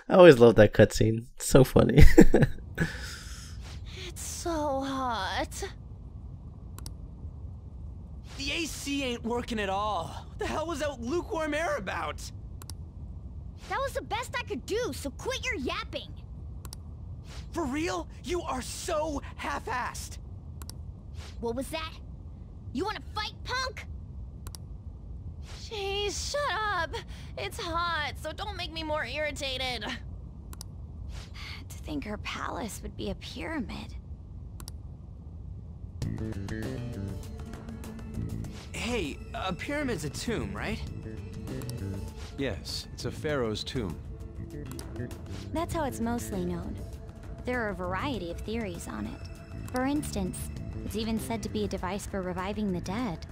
I always love that cutscene. It's so funny. It's so hot. The AC ain't working at all. What the hell was that lukewarm air about? That was the best I could do, so quit your yapping. For real? You are so half-assed. What was that? You wanna fight, punk? Jeez, shut up. It's hot, so don't make me more irritated. To think her palace would be a pyramid. Hey, a pyramid's a tomb, right? Yes, it's a pharaoh's tomb. That's how it's mostly known. There are a variety of theories on it. For instance, it's even said to be a device for reviving the dead.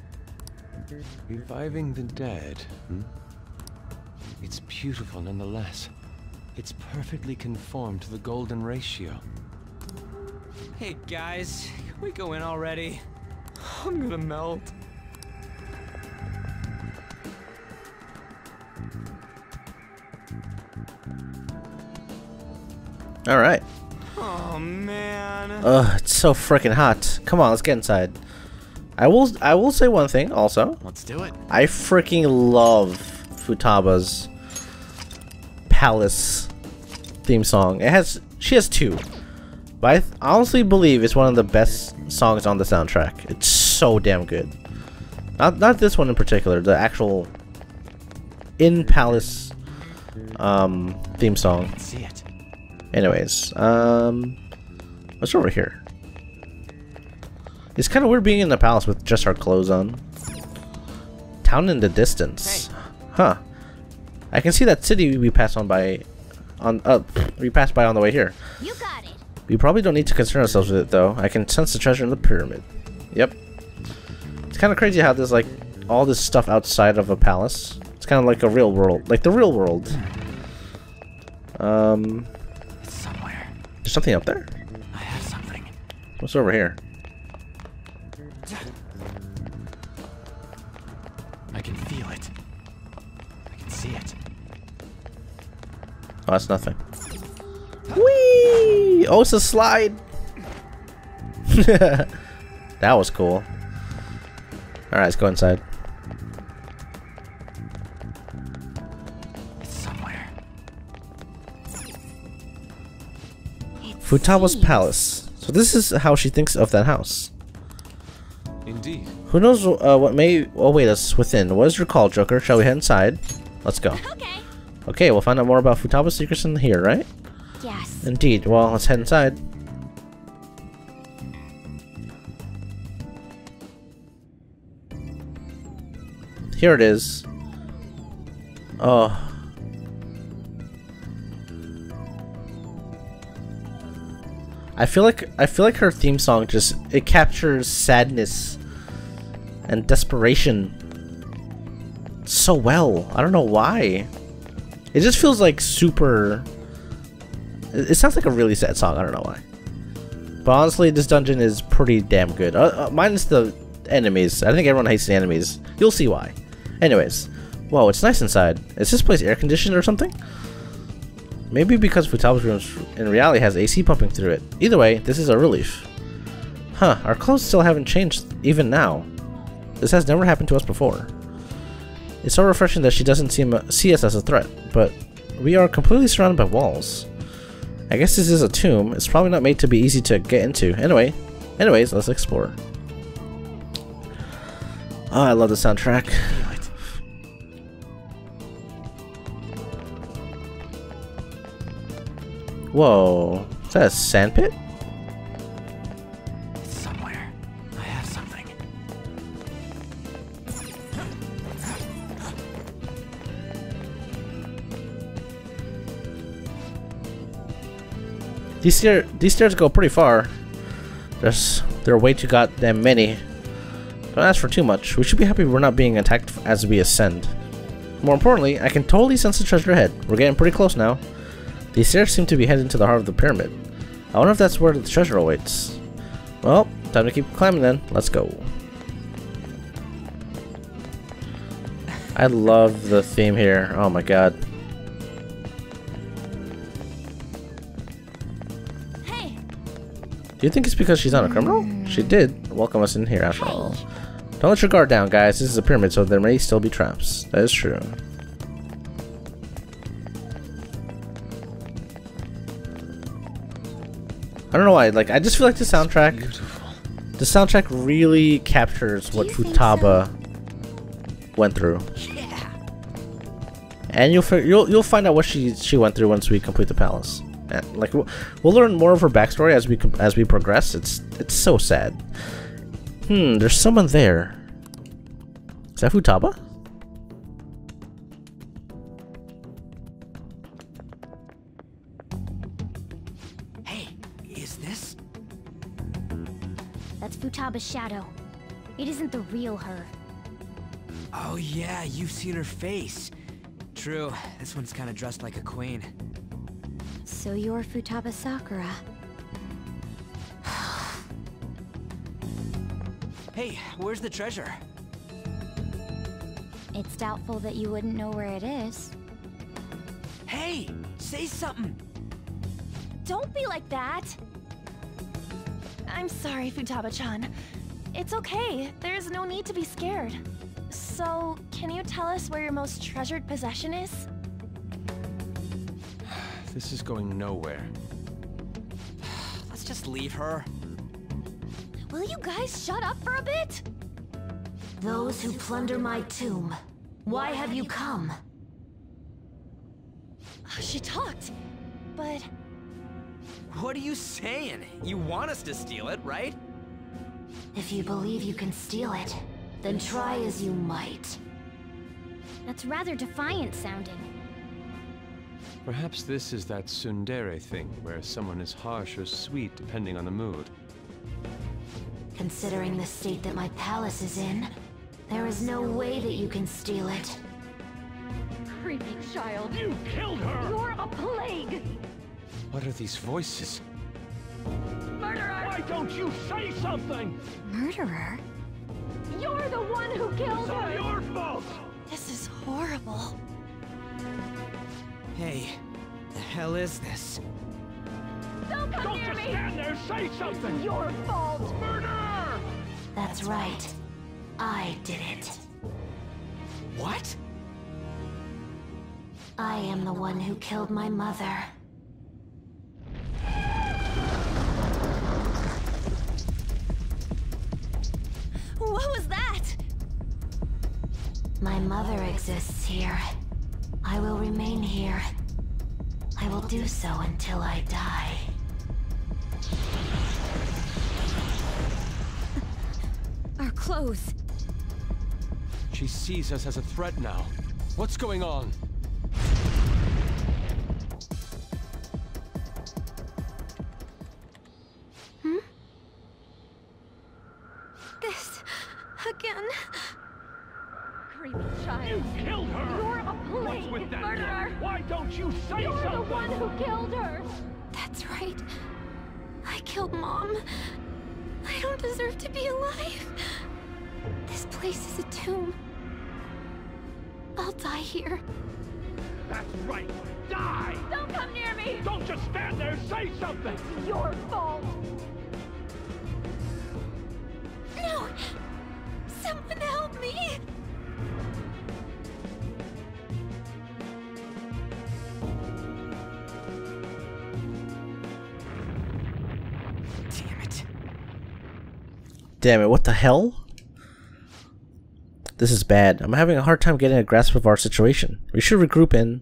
Reviving the dead, hmm? It's beautiful nonetheless. It's perfectly conformed to the golden ratio. Hey guys, can we go in already? I'm gonna melt. All right. Oh man. Ugh, it's so freaking hot. Come on, let's get inside. I will say one thing also. Let's do it. I freaking love Futaba's Palace theme song. She has two, but I honestly believe it's one of the best songs on the soundtrack. It's so damn good. Not this one in particular, the actual in Palace theme song. Let's see it. Anyways, what's over here? It's kind of weird being in the palace with just our clothes on. Town in the distance. Hey. Huh. I can see that city we passed by on the way here. You got it. We probably don't need to concern ourselves with it though. I can sense the treasure in the pyramid. Yep. It's kind of crazy how there's like all this stuff outside of a palace. It's kind of like a real world, like the real world. It's somewhere. There's something up there. I have something. What's over here? I can feel it. I can see it. Oh, that's nothing. Whee! Oh, it's a slide. That was cool. All right, let's go inside. It's somewhere. Futaba's palace. So this is how she thinks of that house. Indeed. Who knows what may await us within? What is your call, Joker? Shall we head inside? Let's go. Okay. Okay, we'll find out more about Futaba's secrets in here, right? Yes. Indeed. Well, let's head inside. Here it is. Oh. I feel like her theme song it captures sadness and desperation so well. I don't know why. It just feels like super. It sounds like a really sad song. I don't know why. But honestly, this dungeon is pretty damn good. Minus the enemies. I think everyone hates the enemies. You'll see why. Anyways, whoa, it's nice inside. Is this place air conditioned or something? Maybe because Futaba's room in reality has AC pumping through it. Either way, this is a relief. Huh, our clothes still haven't changed even now. This has never happened to us before. It's so refreshing that she doesn't see us as a threat, but we are completely surrounded by walls. I guess this is a tomb. It's probably not made to be easy to get into. Anyways, let's explore. Oh, I love the soundtrack. Whoa, is that a sandpit? It's somewhere. I have something. These stairs go pretty far. There are way too goddamn many. Don't ask for too much. We should be happy we're not being attacked as we ascend. More importantly, I can totally sense the treasure ahead. We're getting pretty close now. These stairs seem to be heading to the heart of the pyramid. I wonder if that's where the treasure awaits. Well, time to keep climbing then. Let's go. I love the theme here. Oh my god. Hey. Do you think it's because she's not a criminal? She did welcome us in here after all. Don't let your guard down, guys. This is a pyramid, so there may still be traps. That is true. I don't know why, like, I just feel like the soundtrack... The soundtrack really captures what Futaba went through. Yeah. And you'll find out what she went through once we complete the palace. And, like, we'll learn more of her backstory as we progress. It's so sad. There's someone there. Is that Futaba? Hey, is this? That's Futaba's shadow. It isn't the real her. Oh yeah, you've seen her face. True, this one's kind of dressed like a queen. So you're Futaba Sakura. Hey, where's the treasure? It's doubtful that you wouldn't know where it is. Hey, say something. Don't be like that! I'm sorry, Futaba-chan. It's okay. There's no need to be scared. So, can you tell us where your most treasured possession is? This is going nowhere. Let's just leave her. Will you guys shut up for a bit? Those who plunder my tomb, why have you come? She talked, but... What are you saying? You want us to steal it, right? If you believe you can steal it, then try as you might. That's rather defiant sounding. Perhaps this is that tsundere thing, where someone is harsh or sweet depending on the mood. Considering the state that my palace is in, there is no way that you can steal it. Creepy child. You killed her! You're a plague! What are these voices? Murderer! Why don't you say something? Murderer? You're the one who killed It's all her! your fault! This is horrible. Hey, the hell is this? Don't come Don't near just me! stand there, say something! Your fault! Murderer! That's right. I did it. What? I am the one who killed my mother. What was that? My mother exists here. I will remain here. I will do so until I die. Our clothes. She sees us as a threat now. What's going on? This... again... Creepy child. You killed her! You're a What's plague, with that murderer! look? Why don't you say You're the something? one who killed her! That's right. I killed Mom. I don't deserve to be alive. This place is a tomb. I'll die here. That's right. Die! Don't come near me! Don't just stand there, say something! It's your fault! No! Someone help me! Damn it. Damn it, what the hell? This is bad. I'm having a hard time getting a grasp of our situation. We should regroup and...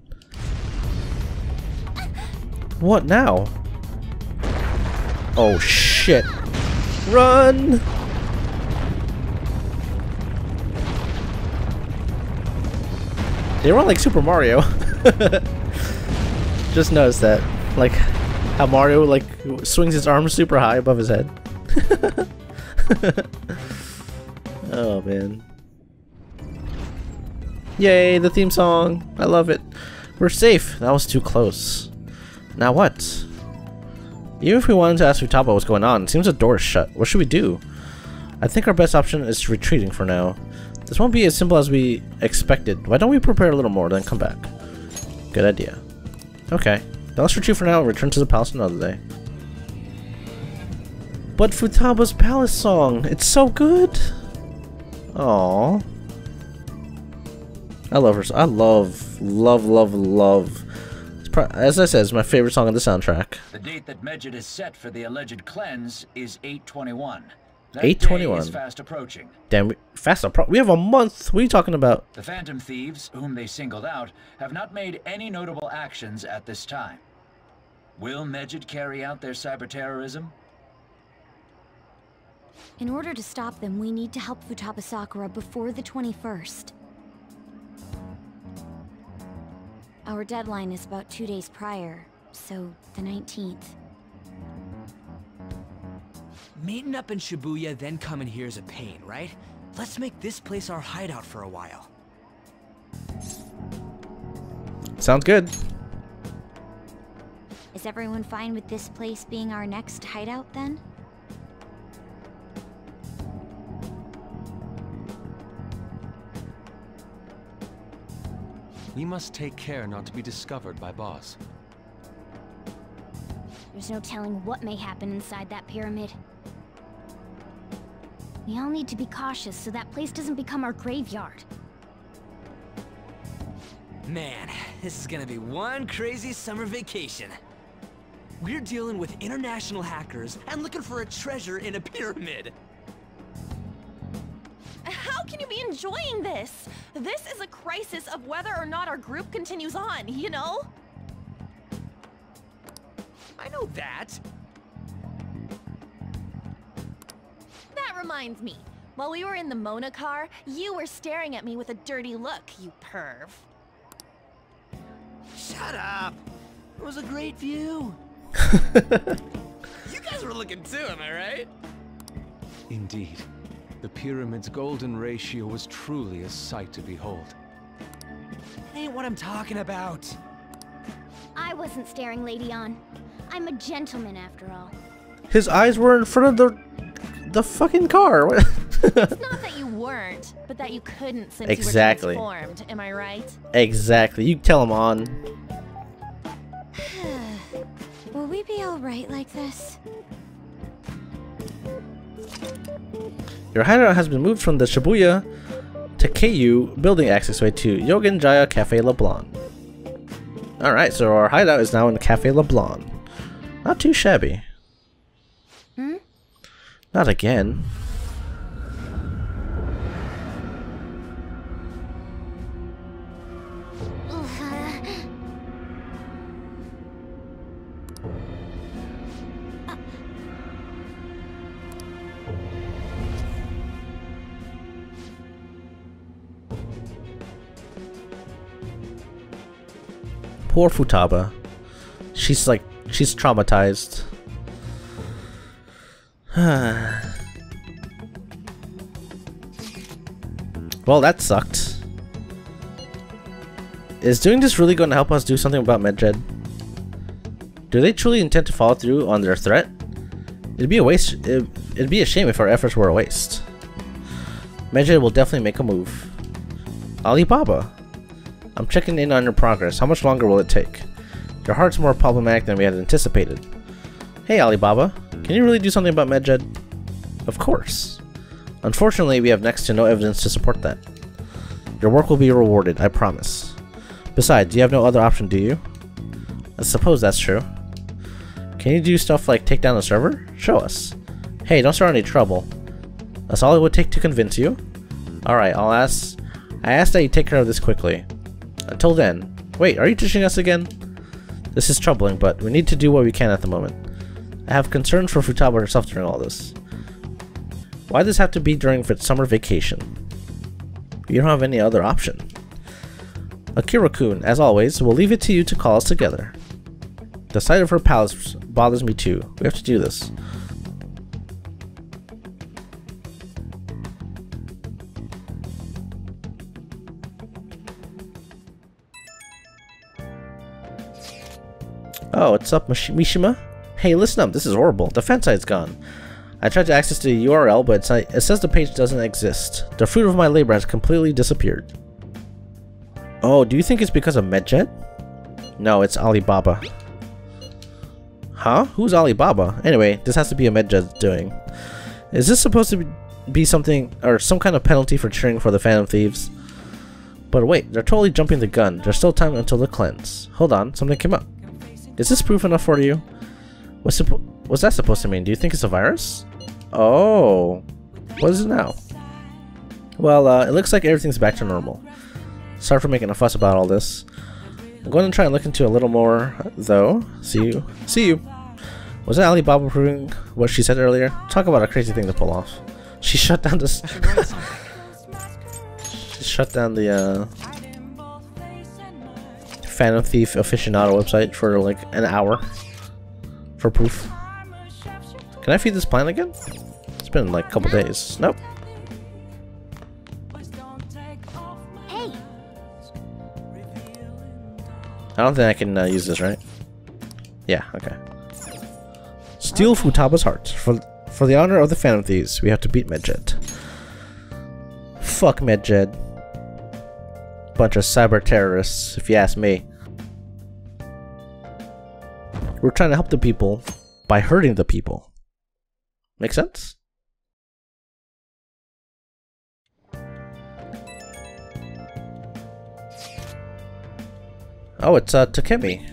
What now? Oh shit. Run! They run like Super Mario. Just noticed that. Like how Mario like swings his arms super high above his head. Oh man. Yay, the theme song. I love it. We're safe. That was too close. Now what? Even if we wanted to ask Futaba what's going on, it seems the door is shut. What should we do? I think our best option is retreating for now. This won't be as simple as we expected. Why don't we prepare a little more, then come back? Good idea. Okay. Now let's retreat for now and return to the palace another day. But Futaba's palace song, it's so good! Aww. I love her. I love. As I said, it's my favorite song on the soundtrack. The date that Medjed is set for the alleged cleanse is 8/21. That 8/21 day is fast approaching. Damn, we have a month. What are you talking about? The Phantom Thieves, whom they singled out, have not made any notable actions at this time. Will Medjed carry out their cyber-terrorism? In order to stop them, we need to help Futaba Sakura before the 21st. Our deadline is about 2 days prior, so the 19th. Meeting up in Shibuya, then coming here is a pain, right? Let's make this place our hideout for a while. Sounds good. Is everyone fine with this place being our next hideout then? We must take care not to be discovered by Boss. There's no telling what may happen inside that pyramid. We all need to be cautious so that place doesn't become our graveyard. Man, this is gonna be one crazy summer vacation. We're dealing with international hackers and looking for a treasure in a pyramid. How can you be enjoying this? This is a crisis of whether or not our group continues on, you know? I know that. That reminds me. While we were in the Mona car, you were staring at me with a dirty look, you perv. Shut up. It was a great view. You guys were looking too, am I right? Indeed. The pyramid's golden ratio was truly a sight to behold. That ain't what I'm talking about. I wasn't staring Lady On. I'm a gentleman after all. His eyes were in front of the fucking car. It's not that you weren't, but that you couldn't since Exactly. you were transformed, am I right? Exactly. You tell him on. Will we be alright like this? Your hideout has been moved from the Shibuya Takeiyu building accessway to Yogen Jaya Cafe LeBlanc. Alright, so our hideout is now in the Cafe LeBlanc. Not too shabby. Hmm? Not again. Poor Futaba. She's traumatized. Well, that sucked. Is doing this really going to help us do something about Medjed? Do they truly intend to follow through on their threat? It'd be a waste. It'd be a shame if our efforts were a waste. Medjed will definitely make a move. Alibaba. I'm checking in on your progress. How much longer will it take? Your heart's more problematic than we had anticipated. Hey Alibaba, can you really do something about Medjed? Of course. Unfortunately, we have next to no evidence to support that. Your work will be rewarded, I promise. Besides, you have no other option, do you? I suppose that's true. Can you do stuff like take down the server? Show us. Hey, don't start any trouble. That's all it would take to convince you? Alright, I ask that you take care of this quickly. Until then, wait, are you teaching us again? This is troubling, but we need to do what we can at the moment. I have concerns for Futaba herself during all this. Why does this have to be during summer vacation? You don't have any other option. Akira-kun, as always, we'll leave it to you to call us together. The sight of her palace bothers me too. We have to do this. Oh, what's up, Mishima? Hey, listen up, this is horrible. The fan site's gone. I tried to access the URL, but it says the page doesn't exist. The fruit of my labor has completely disappeared. Oh, do you think it's because of Medjet? No, it's Alibaba. Huh? Who's Alibaba? Anyway, this has to be a Medjet doing. Is this supposed to be something, or some kind of penalty for cheering for the Phantom Thieves? But wait, they're totally jumping the gun. There's still time until the cleanse. Hold on, something came up. Is this proof enough for you? What's that supposed to mean? Do you think it's a virus? Oh, what is it now? Well, it looks like everything's back to normal. Sorry for making a fuss about all this. I'm going to try and look into a little more, though. See you. See you. Was that Alibaba proving what she said earlier? Talk about a crazy thing to pull off. She shut down this. She shut down the Phantom Thief aficionado website for like an hour for proof. Can I feed this plant again? It's been like a couple days. Nope. Hey. I don't think I can use this, right? Yeah, okay. Steal Futaba's heart. For the honor of the Phantom Thieves, we have to beat Medjet. Fuck Medjet. Bunch of cyber terrorists, if you ask me. We're trying to help the people by hurting the people. Make sense? Oh, it's Takemi.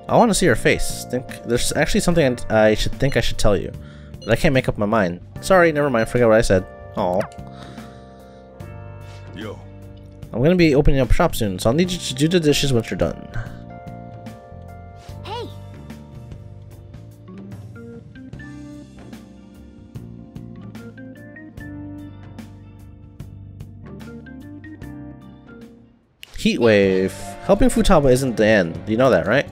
I want to see her face. There's actually something I should tell you, but I can't make up my mind. Sorry, never mind. Forget what I said. Aw. Yo. I'm gonna be opening up shop soon, so I'll need you to do the dishes once you're done. Hey. Heatwave. Helping Futaba isn't the end. You know that, right?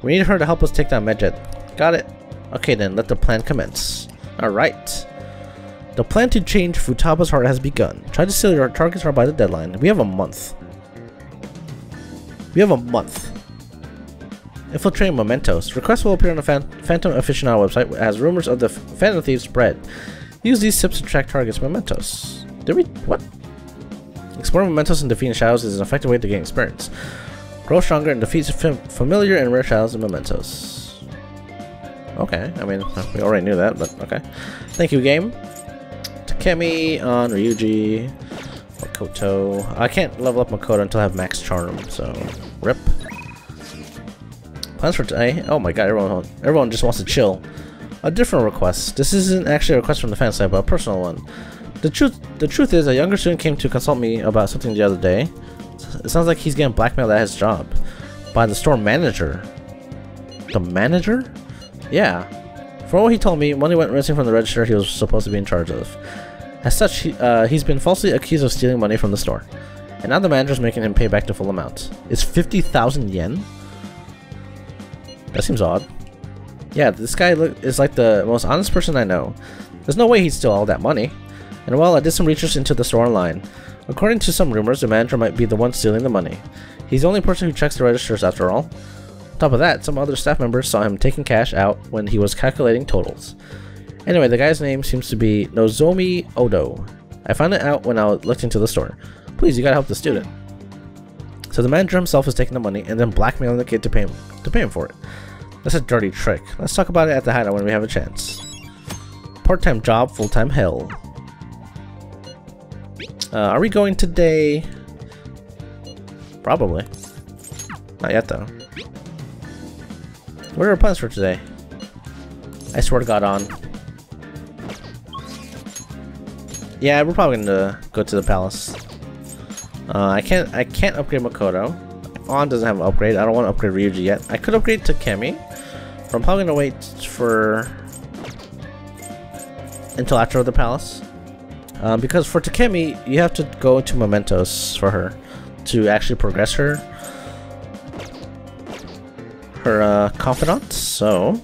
We need her to help us take down Medjet. Got it. Okay then, let the plan commence. Alright. The plan to change Futaba's heart has begun. Try to steal your target's heart by the deadline. We have a month. Infiltrating mementos. Requests will appear on the Phantom Aficionado website as rumors of the Phantom Thieves spread. Use these tips to track targets mementos. Did we? What? Exploring mementos and defeating shadows is an effective way to gain experience. Grow stronger and defeat familiar and rare shadows and mementos. Okay, I mean, we already knew that, but okay. Thank you, game. Takemi on Ryuji. Makoto. I can't level up Makoto until I have max charm, so rip. Plans for today? Oh my god, everyone just wants to chill. A different request. This isn't actually a request from the fan side, but a personal one. The truth is, a younger student came to consult me about something the other day. It sounds like he's getting blackmailed at his job by the store manager. The manager? Yeah. From what he told me, money went missing from the register he was supposed to be in charge of. As such, he's been falsely accused of stealing money from the store. And now the manager's making him pay back the full amount. It's 50,000 yen? That seems odd. Yeah, this guy is like the most honest person I know. There's no way he'd steal all that money. And well, I did some research into the store online. According to some rumors, the manager might be the one stealing the money. He's the only person who checks the registers after all. On top of that, some other staff members saw him taking cash out when he was calculating totals. Anyway, the guy's name seems to be Nozomi Odo. I found it out when I looked into the store. Please, you gotta help the student. So the manager himself is taking the money and then blackmailing the kid to pay him for it. That's a dirty trick. Let's talk about it at the hideout when we have a chance. Part-time job, full-time hell. Are we going today? Probably. Not yet, though. What are our plans for today? I swear to God, on. Yeah, we're probably gonna go to the palace. I can't upgrade Makoto. On doesn't have an upgrade. I don't want to upgrade Ryuji yet. I could upgrade to Takemi, but I'm probably gonna wait until after the palace. Because for Takemi, you have to go to mementos for her to actually progress her confidant. So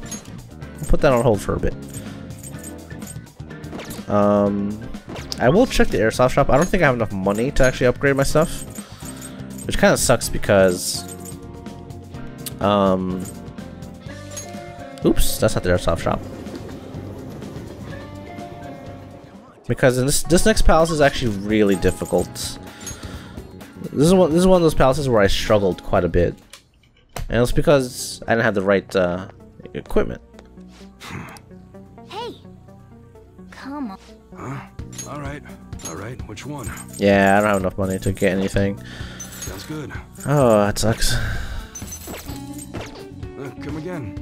I'll put that on hold for a bit. I will check the airsoft shop. I don't think I have enough money to actually upgrade my stuff, which kind of sucks because oops, that's not the airsoft shop. because in this next palace is actually really difficult. This is one of those palaces where I struggled quite a bit, and it's because I didn't have the right equipment. Hey, come on. Huh? All right. Which one? Yeah, I don't have enough money to get anything. Sounds good. Oh, that sucks. Come again.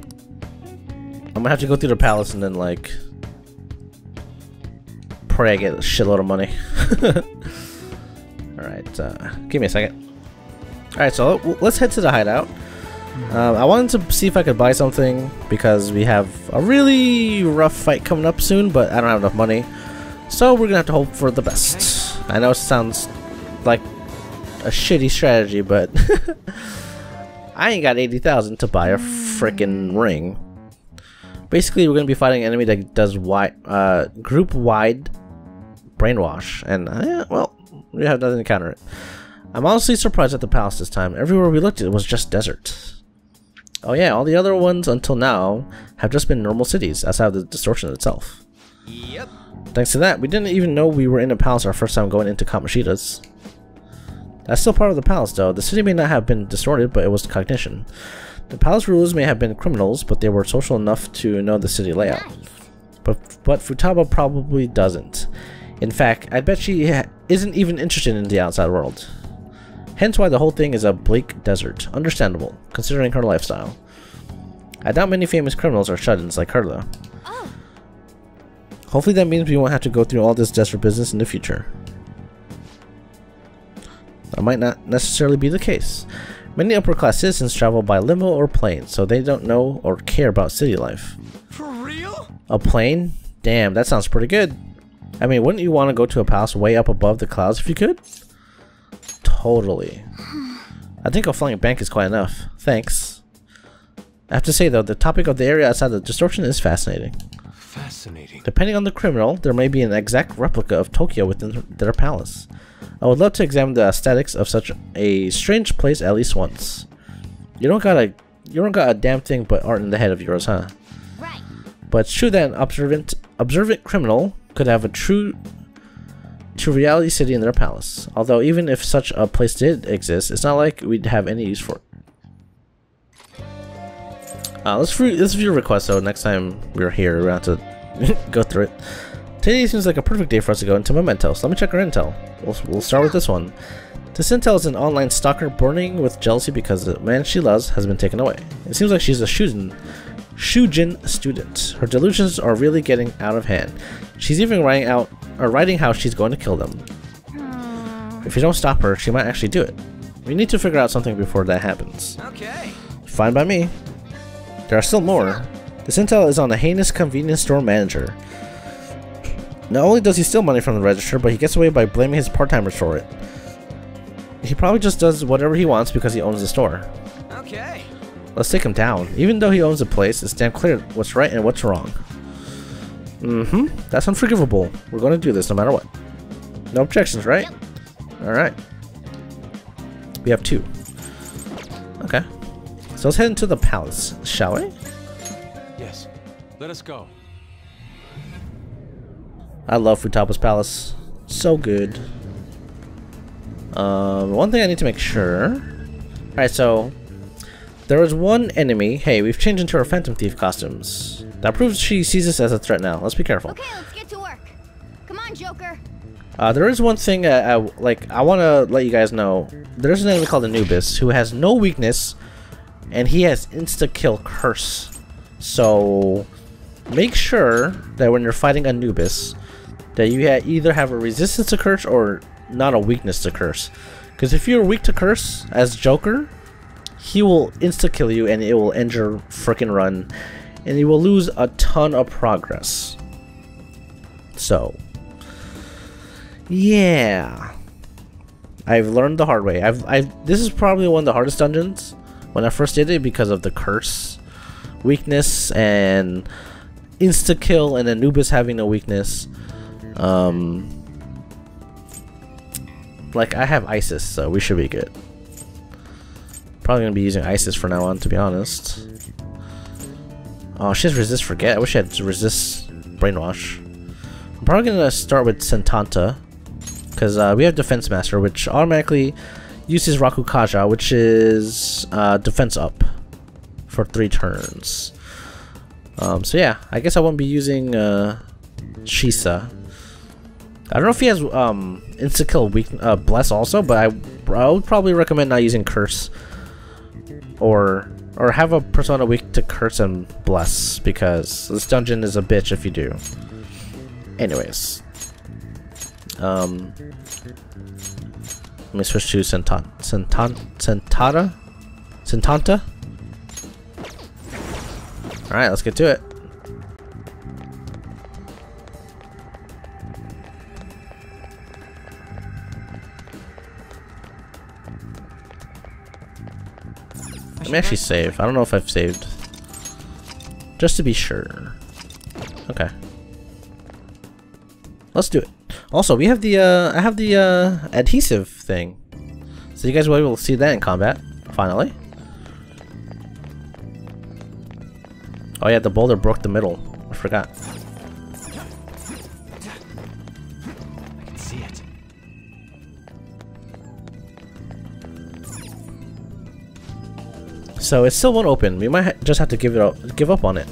I'm gonna have to go through the palace and then like pray I get a shitload of money. Alright, give me a second. Alright, so let's head to the hideout. I wanted to see if I could buy something because we have a really rough fight coming up soon, but I don't have enough money. So we're gonna have to hope for the best. I know it sounds like a shitty strategy, but I ain't got 80,000 to buy a frickin' ring. Basically, we're gonna be fighting an enemy that does group-wide brainwash, and well, we have nothing to counter it. I'm honestly surprised at the palace this time. Everywhere we looked, it was just desert. Oh yeah, all the other ones until now have just been normal cities outside of the distortion itself. Yep. Thanks to that, we didn't even know we were in a palace our first time going into Kamoshida's. That's still part of the palace though. The city may not have been distorted, but it was cognition. The palace rulers may have been criminals, but they were social enough to know the city layout. But Futaba probably doesn't. In fact, I bet she isn't even interested in the outside world. Hence why the whole thing is a bleak desert. Understandable, considering her lifestyle. I doubt many famous criminals are shut-ins like her though. Oh. Hopefully that means we won't have to go through all this desperate business in the future. That might not necessarily be the case. Many upper-class citizens travel by limo or plane, so they don't know or care about city life. For real? A plane? Damn, that sounds pretty good. I mean, wouldn't you want to go to a palace way up above the clouds if you could? Totally. I think a flying bank is quite enough. Thanks. I have to say though, the topic of the area outside the distortion is fascinating. Fascinating. Depending on the criminal, there may be an exact replica of Tokyo within their palace. I would love to examine the aesthetics of such a strange place at least once. You don't got a damn thing but art in the head of yours, huh? Right. But it's true that an observant criminal could have a true to reality city in their palace. Although even if such a place did exist, it's not like we'd have any use for it. Let's view a request though. Next time we're here, we're going to have to go through it. Today seems like a perfect day for us to go into Memento, so let me check our intel. We'll start with this one. This intel is an online stalker burning with jealousy because the man she loves has been taken away. It seems like she's a Shujin student. Her delusions are really getting out of hand. She's even writing how she's going to kill them. If you don't stop her, she might actually do it. We need to figure out something before that happens. Okay. Fine by me. There are still more. This intel is on a heinous convenience store manager. Not only does he steal money from the register, but he gets away by blaming his part-timers for it. He probably just does whatever he wants because he owns the store. Okay. Let's take him down. Even though he owns the place, it's damn clear what's right and what's wrong. That's unforgivable. We're going to do this no matter what. No objections, right? Yep. Alright. We have 2. Okay. So let's head into the palace, shall we? Yes. Let us go. I love Futaba's palace. So good. One thing I need to make sure. Alright, so there was one enemy. Hey, we've changed into our Phantom Thief costumes. That proves she sees us as a threat now. Let's be careful. Okay, let's get to work. Come on, Joker. There is one thing I want to let you guys know. There's an enemy called Anubis who has no weakness, and he has insta-kill curse. So make sure that when you're fighting Anubis, that you either have a resistance to curse or not a weakness to curse. Because if you're weak to curse as Joker, he will insta-kill you and it will end your frickin' run, and you will lose a ton of progress. So yeah, I've learned the hard way. This is probably one of the hardest dungeons when I first did it because of the curse, weakness, and insta-kill, and Anubis having no weakness. Like, I have Isis, so we should be good. Probably gonna be using Isis from now on, to be honest. Oh, she has resist forget. I wish she had resist brainwash. I'm probably gonna start with Sentanta, because we have Defense Master, which automatically uses Rakukaja, which is defense up for 3 turns. So yeah, I guess I won't be using Shisa. I don't know if he has insta-kill weak bless also, but I would probably recommend not using curse or have a persona weak to curse and bless, because this dungeon is a bitch if you do. Anyways, let me switch to Sentanta. All right, let's get to it. Let me actually save. I don't know if I've saved. Just to be sure. Okay. Let's do it. Also, we have the I have the adhesive thing. So you guys will be able to see that in combat, finally. Oh yeah, the boulder broke the middle. I forgot. I can see it. So it still won't open. We might just have to give up on it.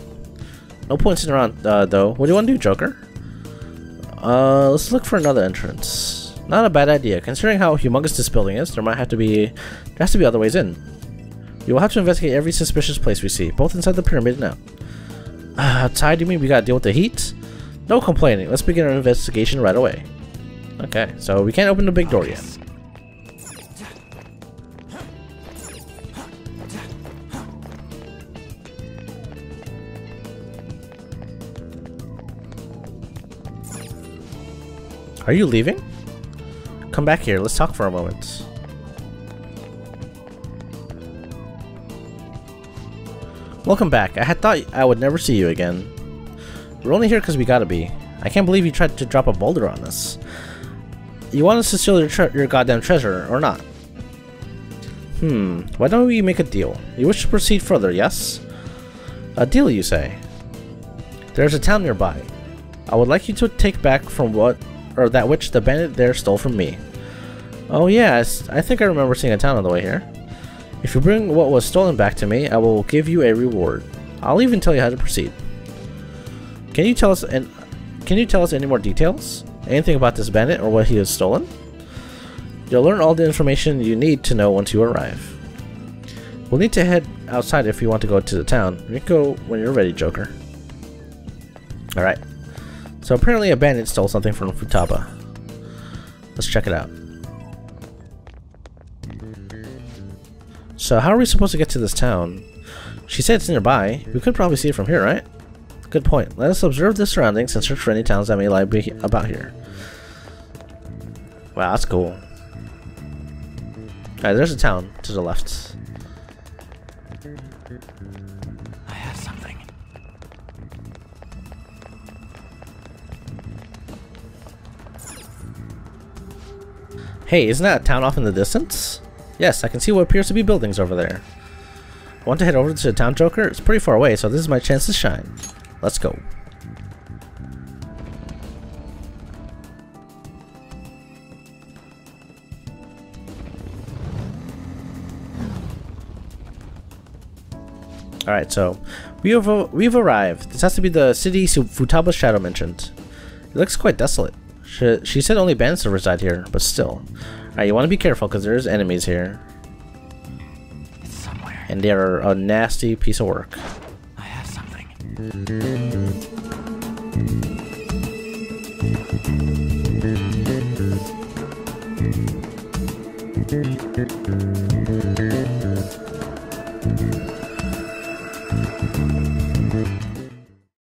No point sitting around though. What do you want to do, Joker? Let's look for another entrance. Not a bad idea, considering how humongous this building is. There has to be other ways in. We will have to investigate every suspicious place we see, both inside the pyramid and out. Outside, you mean we gotta deal with the heat? No complaining. Let's begin our investigation right away. Okay, so we can't open the big door yet. Are you leaving? Come back here, let's talk for a moment. Welcome back. I had thought I would never see you again. We're only here because we gotta be. I can't believe you tried to drop a boulder on us. You want us to steal your goddamn treasure, or not? Why don't we make a deal? You wish to proceed further, yes? A deal, you say? There's a town nearby. I would like you to take back from that which the bandit there stole from me. Oh yes, I think I remember seeing a town on the way here. If you bring what was stolen back to me, I will give you a reward. I'll even tell you how to proceed. Can you tell us any more details? Anything about this bandit or what he has stolen? You'll learn all the information you need to know once you arrive. We'll need to head outside if you want to go to the town. You can go when you're ready, Joker. Alright. So apparently a bandit stole something from Futaba. Let's check it out. So how are we supposed to get to this town? She said it's nearby. We could probably see it from here, right? Good point. Let us observe the surroundings and search for any towns that may lie about here. Wow, that's cool. Alright, there's a town to the left. I have something. Hey, isn't that a town off in the distance? Yes, I can see what appears to be buildings over there. I want to head over to the town, Joker? It's pretty far away, so this is my chance to shine. Let's go. Alright, so we've arrived. This has to be the city Futaba's shadow mentioned. It looks quite desolate. She said only bandits reside here, but still. Alright, you want to be careful because there's enemies here. It's somewhere. And they are a nasty piece of work. I have something.